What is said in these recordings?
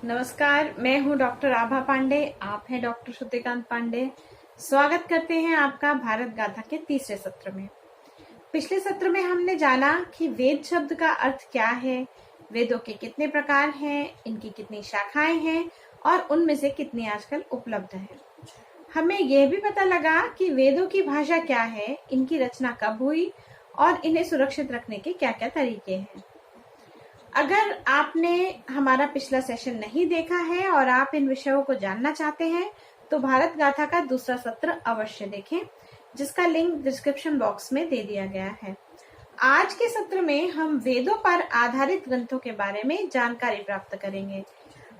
नमस्कार, मैं हूं डॉक्टर आभा पांडे। आप हैं डॉक्टर श्रुतिकांत पांडे। स्वागत करते हैं आपका भारत गाथा के तीसरे सत्र में। पिछले सत्र में हमने जाना कि वेद शब्द का अर्थ क्या है, वेदों के कितने प्रकार हैं, इनकी कितनी शाखाएं हैं और उनमें से कितनी आजकल उपलब्ध है। हमें यह भी पता लगा कि वेदों की भाषा क्या है, इनकी रचना कब हुई और इन्हें सुरक्षित रखने के क्या क्या तरीके हैं। अगर आपने हमारा पिछला सेशन नहीं देखा है और आप इन विषयों को जानना चाहते हैं तो भारत गाथा का दूसरा सत्र अवश्य देखें, जिसका लिंक डिस्क्रिप्शन बॉक्स में दे दिया गया है। आज के सत्र में हम वेदों पर आधारित ग्रंथों के बारे में जानकारी प्राप्त करेंगे।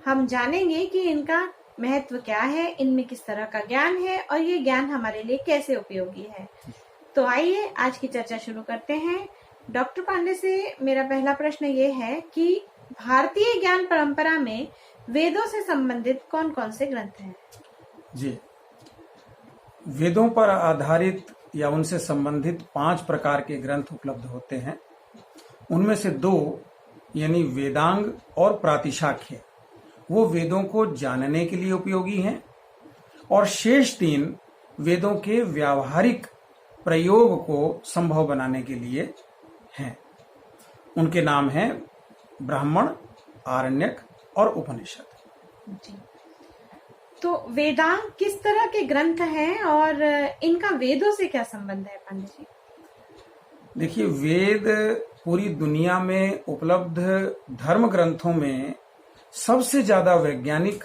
हम जानेंगे कि इनका महत्व क्या है, इनमें किस तरह का ज्ञान है और ये ज्ञान हमारे लिए कैसे उपयोगी है। तो आइए आज की चर्चा शुरू करते हैं। डॉक्टर पांडे से मेरा पहला प्रश्न ये है कि भारतीय ज्ञान परंपरा में वेदों से संबंधित कौन कौन से ग्रंथ हैं? जी, वेदों पर आधारित या उनसे संबंधित 5 प्रकार के ग्रंथ उपलब्ध होते हैं। उनमें से 2 यानी वेदांग और प्रातिशाख्य वो वेदों को जानने के लिए उपयोगी हैं और शेष 3 वेदों के व्यावहारिक प्रयोग को संभव बनाने के लिए हैं। उनके नाम हैं ब्राह्मण, आरण्यक और उपनिषद। जी, तो वेदांग किस तरह के ग्रंथ हैं और इनका वेदों से क्या संबंध है पांडे जी? देखिए, वेद पूरी दुनिया में उपलब्ध धर्म ग्रंथों में सबसे ज्यादा वैज्ञानिक,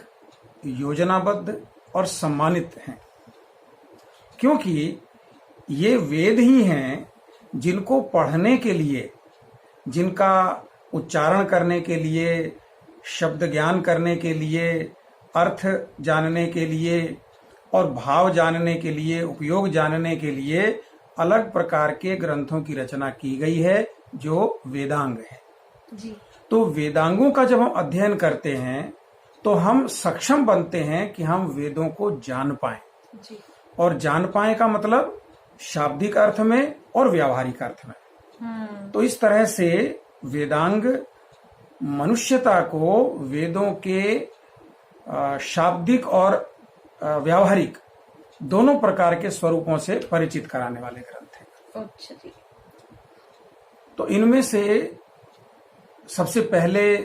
योजनाबद्ध और सम्मानित हैं, क्योंकि ये वेद ही हैं जिनको पढ़ने के लिए, जिनका उच्चारण करने के लिए, शब्द ज्ञान करने के लिए, अर्थ जानने के लिए और भाव जानने के लिए, उपयोग जानने के लिए अलग प्रकार के ग्रंथों की रचना की गई है, जो वेदांग है। जी। तो वेदांगों का जब हम अध्ययन करते हैं तो हम सक्षम बनते हैं कि हम वेदों को जान पाएं। जी। और जान पाए का मतलब शाब्दिक अर्थ में और व्यावहारिक अर्थ में। तो इस तरह से वेदांग मनुष्यता को वेदों के शाब्दिक और व्यावहारिक दोनों प्रकार के स्वरूपों से परिचित कराने वाले ग्रंथ हैं। अच्छा जी। तो इनमें से सबसे पहले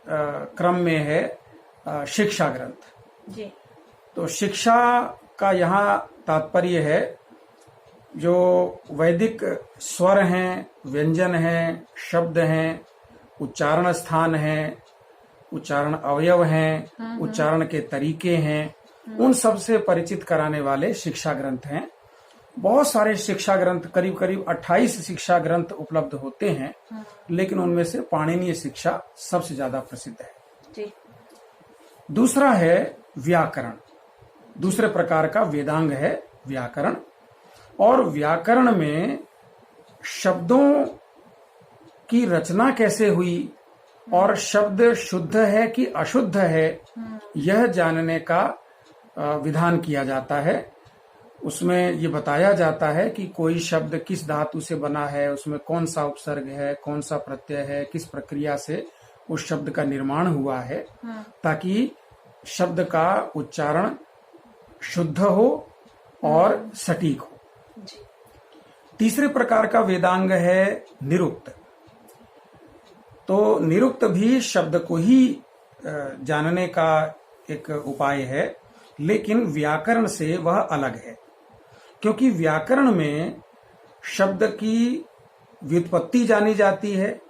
क्रम में है शिक्षा ग्रंथ। जी। तो शिक्षा का यहाँ तात्पर्य है जो वैदिक स्वर हैं, व्यंजन हैं, शब्द हैं, उच्चारण स्थान हैं, उच्चारण अवयव हैं, उच्चारण के तरीके हैं, उन सब से परिचित कराने वाले शिक्षा ग्रंथ हैं। बहुत सारे शिक्षा ग्रंथ, करीब करीब 28 शिक्षा ग्रंथ उपलब्ध होते हैं, लेकिन उनमें से पाणिनीय शिक्षा सबसे ज्यादा प्रसिद्ध है। जी। दूसरा है व्याकरण। दूसरे प्रकार का वेदांग है व्याकरण। और व्याकरण में शब्दों की रचना कैसे हुई और शब्द शुद्ध है कि अशुद्ध है, यह जानने का विधान किया जाता है। उसमें ये बताया जाता है कि कोई शब्द किस धातु से बना है, उसमें कौन सा उपसर्ग है, कौन सा प्रत्यय है, किस प्रक्रिया से उस शब्द का निर्माण हुआ है, ताकि शब्द का उच्चारण शुद्ध हो और सटीक हो। जी। तीसरे प्रकार का वेदांग है निरुक्त। तो निरुक्त भी शब्द को ही जानने का एक उपाय है, लेकिन व्याकरण से वह अलग है, क्योंकि व्याकरण में शब्द की व्युत्पत्ति जानी जाती है,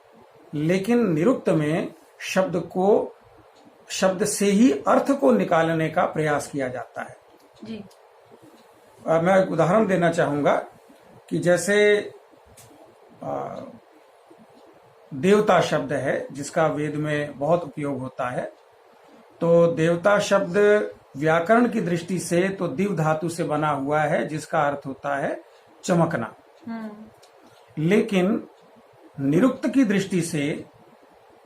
लेकिन निरुक्त में शब्द से ही अर्थ को निकालने का प्रयास किया जाता है। जी। मैं एक उदाहरण देना चाहूंगा कि जैसे देवता शब्द है जिसका वेद में बहुत उपयोग होता है। तो देवता शब्द व्याकरण की दृष्टि से तो दिव धातु से बना हुआ है, जिसका अर्थ होता है चमकना। लेकिन निरुक्त की दृष्टि से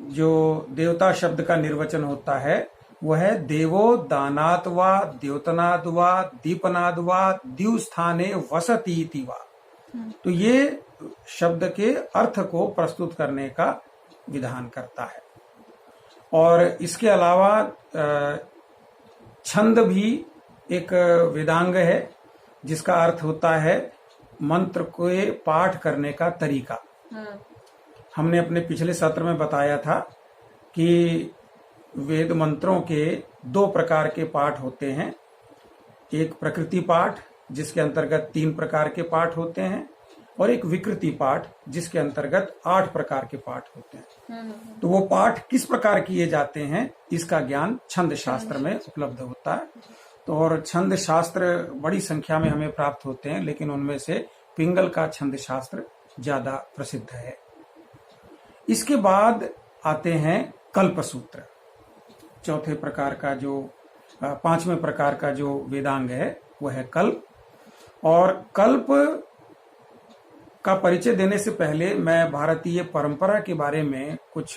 जो देवता शब्द का निर्वचन होता है वह है देवो दानात् वा द्योतनाद् वा दीपनाद् वा द्यु स्थाने वसति इति वा। तो ये शब्द के अर्थ को प्रस्तुत करने का विधान करता है। और इसके अलावा छंद भी एक वेदांग है, जिसका अर्थ होता है मंत्र को पाठ करने का तरीका। हमने अपने पिछले सत्र में बताया था कि वेद मंत्रों के दो प्रकार के पाठ होते हैं। एक प्रकृति पाठ, जिसके अंतर्गत 3 प्रकार के पाठ होते हैं, और एक विकृति पाठ, जिसके अंतर्गत 8 प्रकार के पाठ होते हैं। तो वो पाठ किस प्रकार किए जाते हैं, इसका ज्ञान छंद शास्त्र में उपलब्ध होता है। तो और छंद शास्त्र बड़ी संख्या में हमें प्राप्त होते हैं, लेकिन उनमें से पिंगल का छंद शास्त्र ज्यादा प्रसिद्ध है। इसके बाद आते हैं कल्पसूत्र। चौथे प्रकार का जो 5वें प्रकार का जो वेदांग है वह है कल्प। और कल्प का परिचय देने से पहले मैं भारतीय परंपरा के बारे में कुछ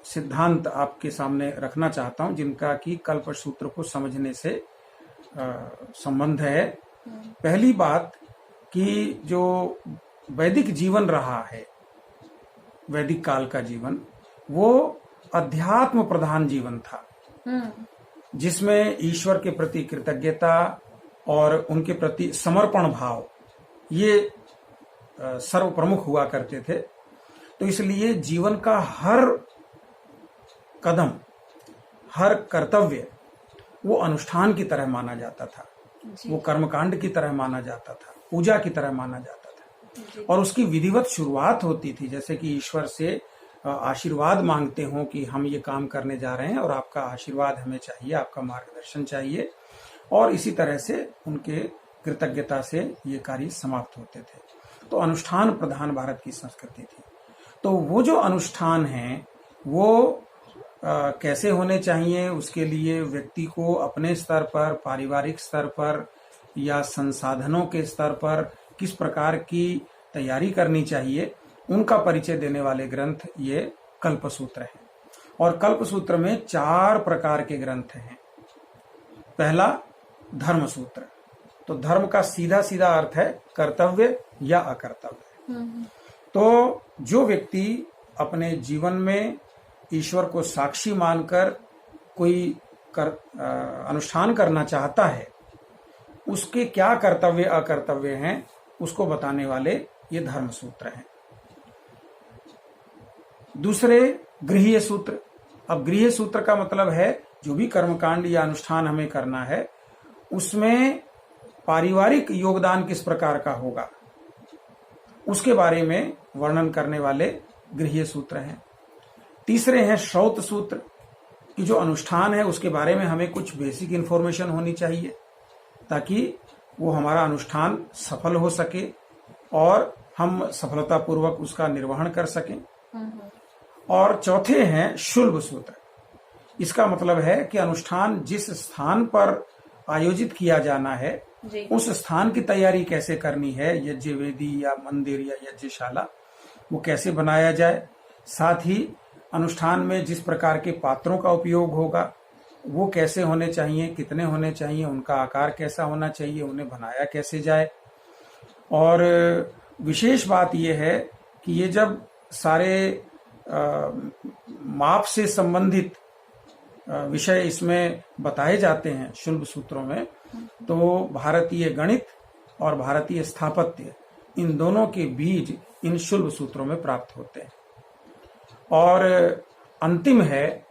सिद्धांत आपके सामने रखना चाहता हूं, जिनका कि कल्प सूत्र को समझने से संबंध है। पहली बात कि जो वैदिक जीवन रहा है, वैदिक काल का जीवन, वो अध्यात्म प्रधान जीवन था, जिसमें ईश्वर के प्रति कृतज्ञता और उनके प्रति समर्पण भाव ये सर्व प्रमुख हुआ करते थे। तो इसलिए जीवन का हर कदम, हर कर्तव्य वो अनुष्ठान की तरह माना जाता था, वो कर्मकांड की तरह माना जाता था, पूजा की तरह माना जाता था। और उसकी विधिवत शुरुआत होती थी, जैसे कि ईश्वर से आशीर्वाद मांगते हो कि हम ये काम करने जा रहे हैं और आपका आशीर्वाद हमें चाहिए, आपका मार्गदर्शन चाहिए, और इसी तरह से उनके कृतज्ञता से ये कार्य समाप्त होते थे। तो अनुष्ठान प्रधान भारत की संस्कृति थी। तो वो जो अनुष्ठान हैं वो कैसे होने चाहिए, उसके लिए व्यक्ति को अपने स्तर पर, पारिवारिक स्तर पर या संसाधनों के स्तर पर किस प्रकार की तैयारी करनी चाहिए, उनका परिचय देने वाले ग्रंथ ये कल्पसूत्र हैं। और कल्पसूत्र में 4 प्रकार के ग्रंथ हैं। पहला धर्म सूत्र। तो धर्म का सीधा सीधा अर्थ है कर्तव्य या अकर्तव्य। तो जो व्यक्ति अपने जीवन में ईश्वर को साक्षी मानकर कोई अनुष्ठान करना चाहता है, उसके क्या कर्तव्य अकर्तव्य हैं, उसको बताने वाले ये धर्म सूत्र हैं। दूसरे गृहीय सूत्र। अब गृहीय सूत्र का मतलब है जो भी कर्मकांड या अनुष्ठान हमें करना है, उसमें पारिवारिक योगदान किस प्रकार का होगा, उसके बारे में वर्णन करने वाले गृहीय सूत्र हैं। तीसरे हैं श्रौत सूत्र, कि जो अनुष्ठान है उसके बारे में हमें कुछ बेसिक इन्फॉर्मेशन होनी चाहिए, ताकि वो हमारा अनुष्ठान सफल हो सके और हम सफलतापूर्वक उसका निर्वहन कर सकें। और चौथे हैं शुल्ब सूत्र। इसका मतलब है कि अनुष्ठान जिस स्थान पर आयोजित किया जाना है, उस स्थान की तैयारी कैसे करनी है, यज्ञ वेदी या मंदिर या यज्ञशाला, वो कैसे बनाया जाए। साथ ही अनुष्ठान में जिस प्रकार के पात्रों का उपयोग होगा, वो कैसे होने चाहिए, कितने होने चाहिए, उनका आकार कैसा होना चाहिए, उन्हें बनाया कैसे जाए। और विशेष बात यह है कि ये जब सारे माप से संबंधित विषय इसमें बताए जाते हैं शुल्ब सूत्रों में, तो भारतीय गणित और भारतीय स्थापत्य, इन दोनों के बीज इन शुल्ब सूत्रों में प्राप्त होते हैं। और अंतिम है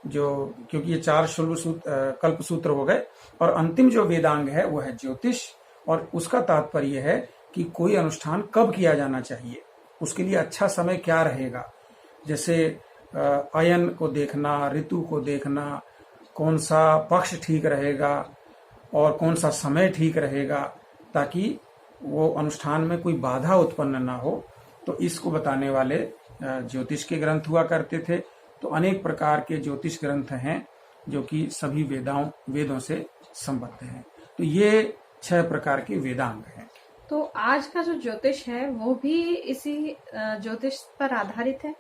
जो, क्योंकि ये 4 शुल्ब सूत्र कल्प सूत्र हो गए, और अंतिम जो वेदांग है वो है ज्योतिष। और उसका तात्पर्य है कि कोई अनुष्ठान कब किया जाना चाहिए, उसके लिए अच्छा समय क्या रहेगा। जैसे अयन को देखना, ऋतु को देखना, कौन सा पक्ष ठीक रहेगा और कौन सा समय ठीक रहेगा, ताकि वो अनुष्ठान में कोई बाधा उत्पन्न ना हो। तो इसको बताने वाले ज्योतिष के ग्रंथ हुआ करते थे। तो अनेक प्रकार के ज्योतिष ग्रंथ हैं जो कि सभी वेदों से संबद्ध हैं। तो ये 6 प्रकार के वेदांग हैं। तो आज का जो ज्योतिष है वो भी इसी ज्योतिष पर आधारित है।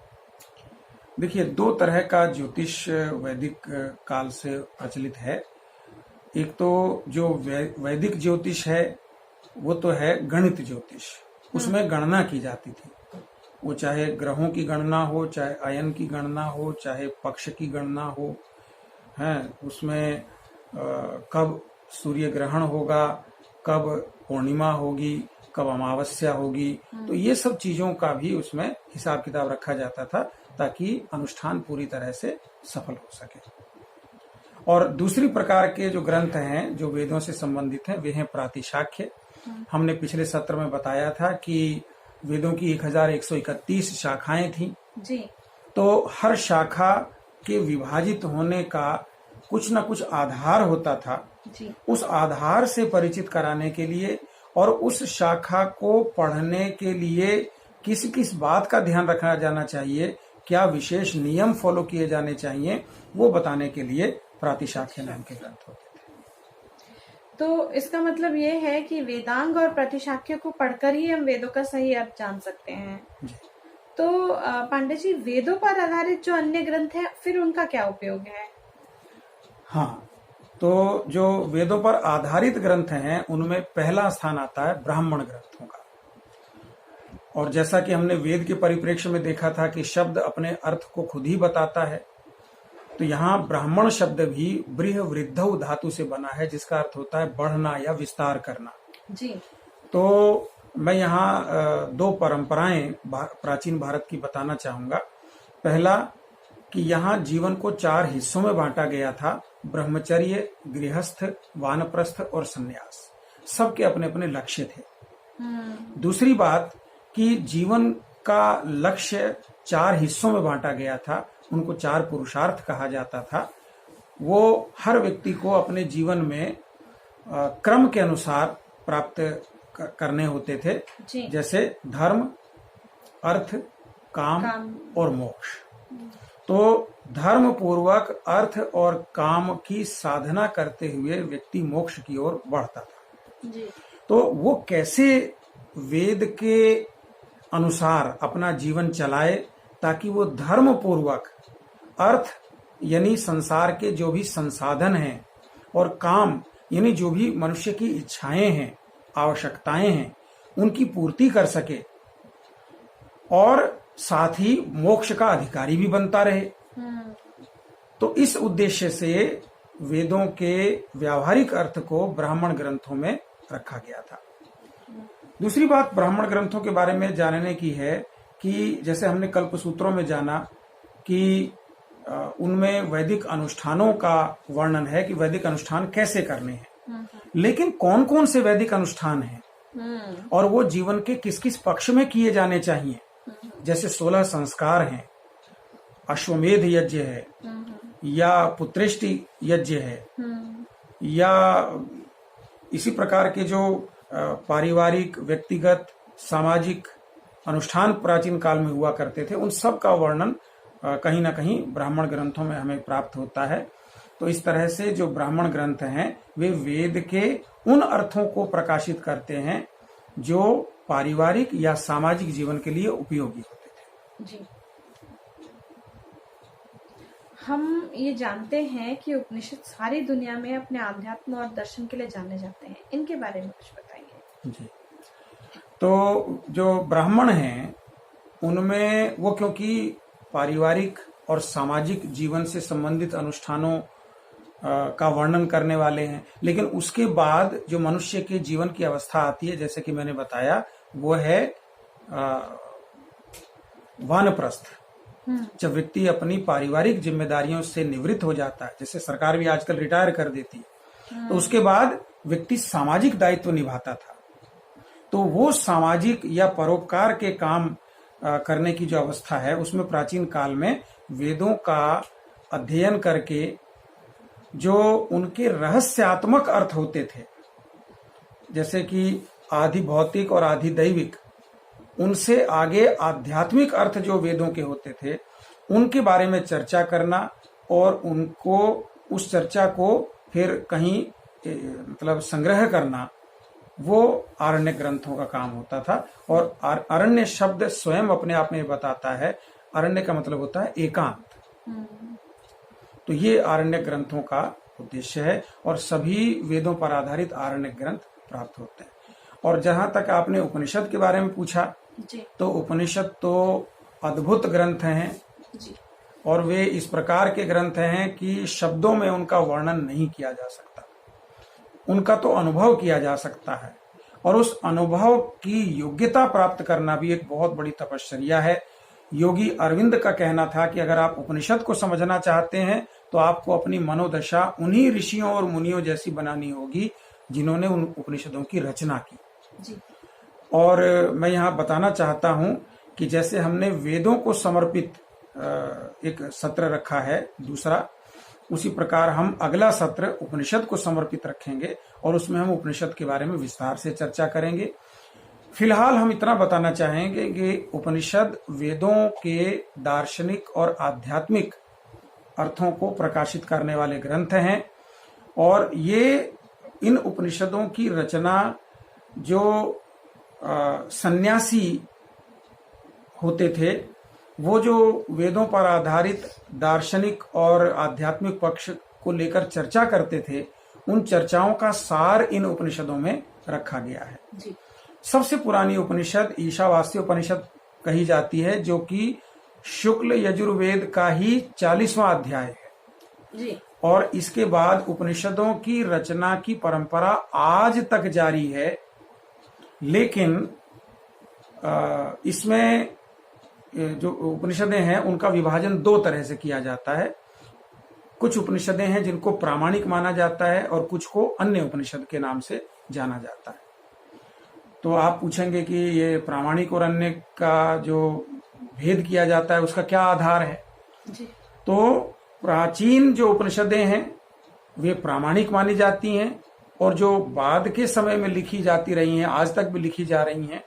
देखिए, 2 तरह का ज्योतिष वैदिक काल से प्रचलित है। एक तो जो वैदिक ज्योतिष है वो तो है गणित ज्योतिष, उसमें गणना की जाती थी। वो चाहे ग्रहों की गणना हो, चाहे अयन की गणना हो, चाहे पक्ष की गणना हो, है उसमें कब सूर्य ग्रहण होगा, कब पूर्णिमा होगी, कब अमावस्या होगी, तो ये सब चीजों का भी उसमें हिसाब किताब रखा जाता था ताकि अनुष्ठान पूरी तरह से सफल हो सके। और दूसरी प्रकार के जो ग्रंथ हैं जो वेदों से संबंधित हैं वे हैं प्रातिशाख्य। हमने पिछले सत्र में बताया था कि वेदों की 1131 शाखाएं थी जी। तो हर शाखा के विभाजित होने का कुछ न कुछ आधार होता था जी। उस आधार से परिचित कराने के लिए और उस शाखा को पढ़ने के लिए किस किस बात का ध्यान रखा जाना चाहिए, क्या विशेष नियम फॉलो किए जाने चाहिए, वो बताने के लिए प्रातिशाख्य नाम के ग्रंथ होते थे। तो इसका मतलब ये है कि वेदांग और प्रतिशाख्य को पढ़कर ही हम वेदों का सही अर्थ जान सकते हैं। जी। तो पांडे जी, वेदों पर आधारित जो अन्य ग्रंथ है फिर उनका क्या उपयोग है? हाँ, तो जो वेदों पर आधारित ग्रंथ हैं उनमें पहला स्थान आता है ब्राह्मण ग्रंथों का। और जैसा कि हमने वेद के परिप्रेक्ष्य में देखा था कि शब्द अपने अर्थ को खुद ही बताता है, तो यहाँ ब्राह्मण शब्द भी ब्रीह वृद्धौ धातु से बना है जिसका अर्थ होता है बढ़ना या विस्तार करना। जी। तो मैं यहाँ दो परंपराएं प्राचीन भारत की बताना चाहूंगा। पहला कि यहाँ जीवन को 4 हिस्सों में बांटा गया था, ब्रह्मचर्य, गृहस्थ, वानप्रस्थ और संन्यास। सबके अपने अपने लक्ष्य थे। दूसरी बात कि जीवन का लक्ष्य 4 हिस्सों में बांटा गया था, उनको 4 पुरुषार्थ कहा जाता था। वो हर व्यक्ति को अपने जीवन में क्रम के अनुसार प्राप्त करने होते थे। जी। जैसे धर्म, अर्थ, काम और मोक्ष। तो धर्म पूर्वक अर्थ और काम की साधना करते हुए व्यक्ति मोक्ष की ओर बढ़ता था। जी। तो वो कैसे वेद के अनुसार अपना जीवन चलाए ताकि वो धर्म पूर्वक अर्थ यानी संसार के जो भी संसाधन हैं और काम यानी जो भी मनुष्य की इच्छाएं हैं, आवश्यकताएं हैं, उनकी पूर्ति कर सके और साथ ही मोक्ष का अधिकारी भी बनता रहे। तो इस उद्देश्य से वेदों के व्यावहारिक अर्थ को ब्राह्मण ग्रंथों में रखा गया था। दूसरी बात ब्राह्मण ग्रंथों के बारे में जानने की है कि जैसे हमने कल्पसूत्रों में जाना कि उनमें वैदिक अनुष्ठानों का वर्णन है कि वैदिक अनुष्ठान कैसे करने हैं, लेकिन कौन कौन से वैदिक अनुष्ठान हैं और वो जीवन के किस किस पक्ष में किए जाने चाहिए। जैसे 16 संस्कार हैं, अश्वमेध यज्ञ है या पुत्रेष्टि यज्ञ है या इसी प्रकार के जो पारिवारिक, व्यक्तिगत, सामाजिक अनुष्ठान प्राचीन काल में हुआ करते थे, उन सब का वर्णन कहीं ना कहीं ब्राह्मण ग्रंथों में हमें प्राप्त होता है। तो इस तरह से जो ब्राह्मण ग्रंथ हैं वे वेद के उन अर्थों को प्रकाशित करते हैं जो पारिवारिक या सामाजिक जीवन के लिए उपयोगी होते थे। जी। हम ये जानते हैं कि उपनिषद सारी दुनिया में अपने आध्यात्म और दर्शन के लिए जाने जाते हैं, इनके बारे में कुछ बताइए। जी। तो जो ब्राह्मण हैं उनमें वो क्योंकि पारिवारिक और सामाजिक जीवन से संबंधित अनुष्ठानों का वर्णन करने वाले हैं, लेकिन उसके बाद जो मनुष्य के जीवन की अवस्था आती है जैसे कि मैंने बताया वो है वानप्रस्थ। जब व्यक्ति अपनी पारिवारिक जिम्मेदारियों से निवृत्त हो जाता है, जैसे सरकार भी आजकल रिटायर कर देती है, तो उसके बाद व्यक्ति सामाजिक दायित्व निभाता था। तो वो सामाजिक या परोपकार के काम करने की जो अवस्था है उसमें प्राचीन काल में वेदों का अध्ययन करके जो उनके रहस्यात्मक अर्थ होते थे, जैसे कि आधि भौतिक और आधि दैविक, उनसे आगे आध्यात्मिक अर्थ जो वेदों के होते थे उनके बारे में चर्चा करना और उनको उस चर्चा को फिर कहीं मतलब संग्रह करना, वो आरण्य ग्रंथों का काम होता था। और अरण्य शब्द स्वयं अपने आप में बताता है, अरण्य का मतलब होता है एकांत। तो ये आरण्य ग्रंथों का उद्देश्य है और सभी वेदों पर आधारित आरण्य ग्रंथ प्राप्त होते हैं। और जहां तक आपने उपनिषद के बारे में पूछा जी तो उपनिषद तो अद्भुत ग्रंथ हैं जी और वे इस प्रकार के ग्रंथ हैं कि शब्दों में उनका वर्णन नहीं किया जा सकता। उनका तो अनुभव किया जा सकता है और उस अनुभव की योग्यता प्राप्त करना भी एक बहुत बड़ी तपश्चर्या है। योगी अरविंद का कहना था कि अगर आप उपनिषद को समझना चाहते हैं तो आपको अपनी मनोदशा उन्हीं ऋषियों और मुनियों जैसी बनानी होगी जिन्होंने उन उपनिषदों की रचना की। जी और मैं यहाँ बताना चाहता हूँ कि जैसे हमने वेदों को समर्पित एक सत्र रखा है दूसरा, उसी प्रकार हम अगला सत्र उपनिषद को समर्पित रखेंगे और उसमें हम उपनिषद के बारे में विस्तार से चर्चा करेंगे। फिलहाल हम इतना बताना चाहेंगे कि उपनिषद वेदों के दार्शनिक और आध्यात्मिक अर्थों को प्रकाशित करने वाले ग्रंथ हैं और ये इन उपनिषदों की रचना जो सन्यासी होते थे, वो जो वेदों पर आधारित दार्शनिक और आध्यात्मिक पक्ष को लेकर चर्चा करते थे, उन चर्चाओं का सार इन उपनिषदों में रखा गया है। जी सबसे पुरानी उपनिषद ईशावास्य उपनिषद कही जाती है, जो कि शुक्ल यजुर्वेद का ही 40वां अध्याय है। जी और इसके बाद उपनिषदों की रचना की परंपरा आज तक जारी है, लेकिन इसमें जो उपनिषदें हैं उनका विभाजन दो तरह से किया जाता है। कुछ उपनिषदें हैं जिनको प्रामाणिक माना जाता है और कुछ को अन्य उपनिषद के नाम से जाना जाता है। तो आप पूछेंगे कि ये प्रामाणिक और अन्य का जो भेद किया जाता है उसका क्या आधार है? जी तो प्राचीन जो उपनिषदें हैं वे प्रामाणिक मानी जाती हैं और जो बाद के समय में लिखी जाती रही हैं, आज तक भी लिखी जा रही हैं,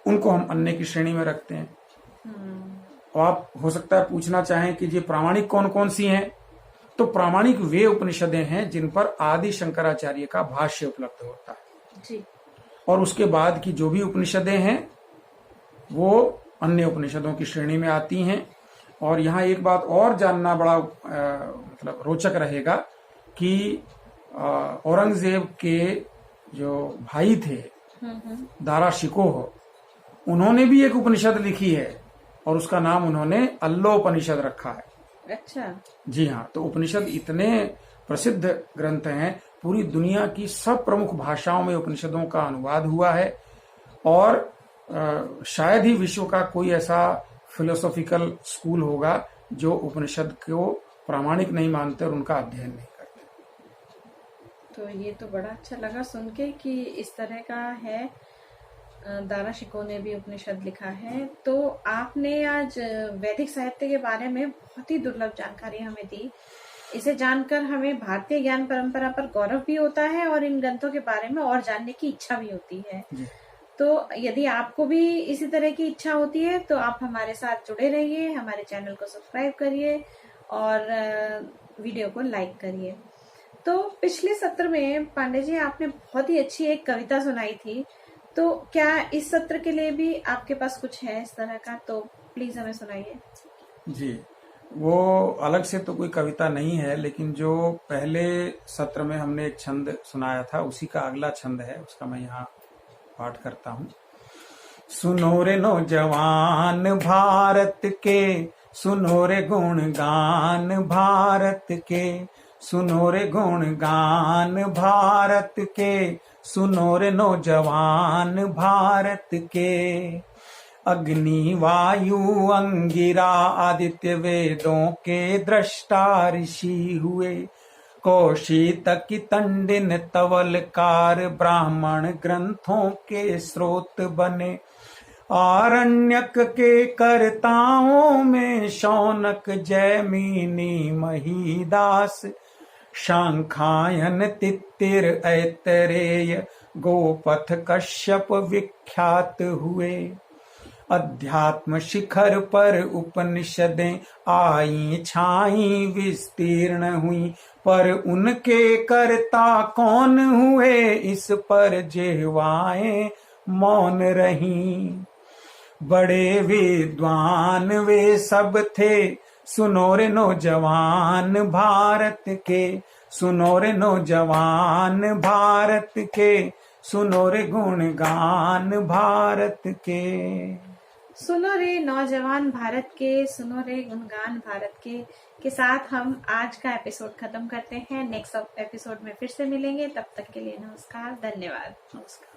उनको हम अन्य की श्रेणी में रखते हैं। और आप हो सकता है पूछना चाहें कि ये प्रामाणिक कौन कौन सी हैं? तो प्रामाणिक वे उपनिषदें हैं जिन पर आदि शंकराचार्य का भाष्य उपलब्ध होता है जी और उसके बाद की जो भी उपनिषदें हैं वो अन्य उपनिषदों की श्रेणी में आती हैं। और यहाँ एक बात और जानना बड़ा मतलब रोचक रहेगा कि औरंगजेब के जो भाई थे दारा शिकोह, उन्होंने भी एक उपनिषद लिखी है और उसका नाम उन्होंने अल्लोपनिषद रखा है। अच्छा जी हाँ, तो उपनिषद इतने प्रसिद्ध ग्रंथ हैं, पूरी दुनिया की सब प्रमुख भाषाओं में उपनिषदों का अनुवाद हुआ है और शायद ही विश्व का कोई ऐसा फिलोसॉफिकल स्कूल होगा जो उपनिषद को प्रामाणिक नहीं मानते और उनका अध्ययन नहीं करते। तो ये तो बड़ा अच्छा लगा सुन के कि इस तरह का है। दारा शिकोह ने भी उपनिषद लिखा है। तो आपने आज वैदिक साहित्य के बारे में बहुत ही दुर्लभ जानकारी हमें दी। इसे जानकर हमें भारतीय ज्ञान परंपरा पर गौरव भी होता है और इन ग्रंथों के बारे में और जानने की इच्छा भी होती है। तो यदि आपको भी इसी तरह की इच्छा होती है तो आप हमारे साथ जुड़े रहिए, हमारे चैनल को सब्सक्राइब करिए और वीडियो को लाइक करिए। तो पिछले सत्र में पांडे जी आपने बहुत ही अच्छी एक कविता सुनाई थी, तो क्या इस सत्र के लिए भी आपके पास कुछ है इस तरह का? तो प्लीज हमें सुनाइए। जी, वो अलग से तो कोई कविता नहीं है, लेकिन जो पहले सत्र में हमने एक छंद सुनाया था उसी का अगला छंद है, उसका मैं यहाँ पाठ करता हूँ। सुनो रे नौजवान भारत के, सुनो रे गुणगान भारत के, सुनो रे गुणगान भारत के, सुनो रे नौजवान भारत के। अग्नि वायु अंगिरा आदित्य वेदों के दृष्टा ऋषि हुए, कौशितक तंडिन तवलकार ब्राह्मण ग्रंथों के स्रोत बने। आरण्यक के कर्ताओं में शौनक जैमिनी महीदास, शांखायन तित्तिर ऐतरेय गोपथ कश्यप विख्यात हुए। अध्यात्म शिखर पर उपनिषदें आई छाई विस्तीर्ण हुई, पर उनके कर्ता कौन हुए इस पर जिह्वाएं मौन रहीं। बड़े विद्वान वे सब थे, सुनो रे नौजवान भारत के, सुनो रे नौजवान भारत के, सुनो रे गुणगान भारत के। सुनो रे नौजवान भारत के, सुनो रे गुणगान भारत के साथ हम आज का एपिसोड खत्म करते हैं। नेक्स्ट एपिसोड में फिर से मिलेंगे, तब तक के लिए नमस्कार, धन्यवाद। नमस्कार।